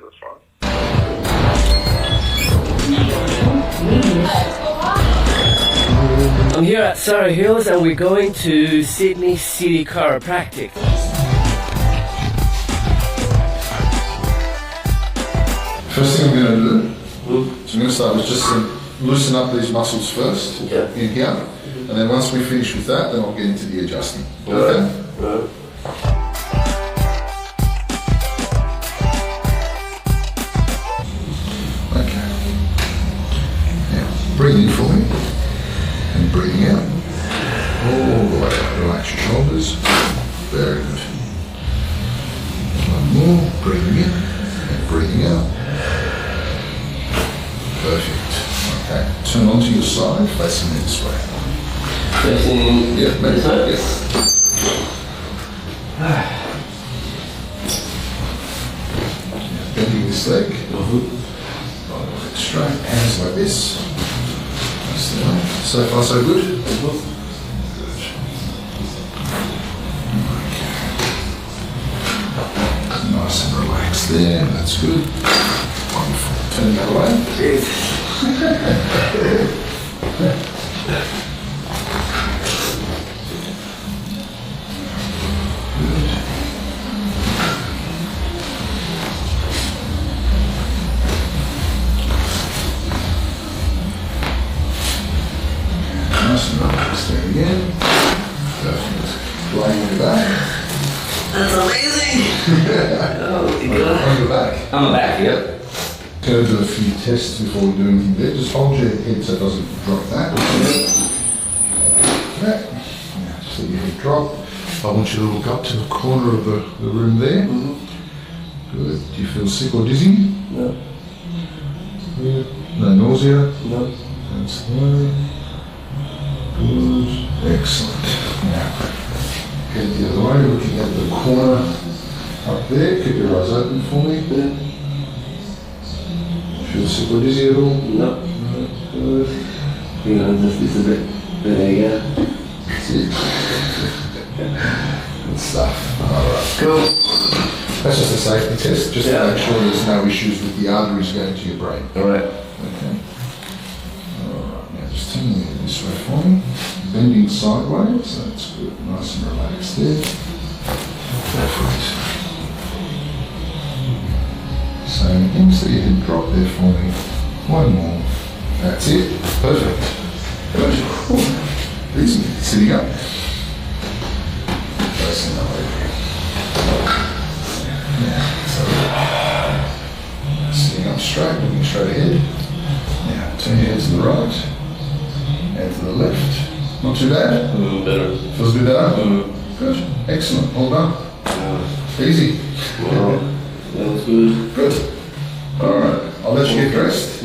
that's fine. I'm here at Surrey Hills and we're going to Sydney City Chiropractic. First thing I'm going to do, so I'm going to start with just loosen up these muscles first, Okay. in here, and then once we finish with that, then I'll get into the adjusting. Right. Okay. Now, breathe in for me, and breathing out. All the way up, relax your shoulders. Very good. One more, breathing in, and breathing out. Perfect. Okay, turn onto your side, facing me this way. Facing Yeah, maybe. this way? Yes. Bending this leg. Right leg straight, hands like this. That's the way. So far, so good? Good. Okay. Nice and relaxed there, that's good. Wonderful. Turn that way. Nice and relaxed there again. Perfect. Lying on your back. That's amazing! Oh, you got it. On your back. On the back, yep. Going to do a few tests before we do anything there. Just hold your head so it doesn't drop that. Okay. Now just let your head drop. I want you to look up to the corner of the room there. Good. Do you feel sick or dizzy? No. Good. No nausea? No. That's the way. Good. Excellent. Now, head the other way, looking at the corner up there. Keep your eyes open for me. Feel sick or dizzy at all? No. No. Good. Hang on, just a bit. There you go. That's it. Good stuff. Alright. Cool. That's just a safety test, just Yeah. to make sure there's no issues with the arteries going to your brain. Alright. Okay. Alright, now just turn your head this way for me. Bending sideways, that's good. Nice and relaxed there. Perfect. Same again, so your head drop there for me. One more. That's it. Perfect. Good. Whew. Easy. Sitting up. Facing that way. Yeah, so sitting up straight, looking straight ahead. Now turn your head to the right and to the left. Not too bad. Better. Feels a bit better. Good. Excellent. All done. Easy. Wow. That was good. Good. All right. I'll let you get dressed.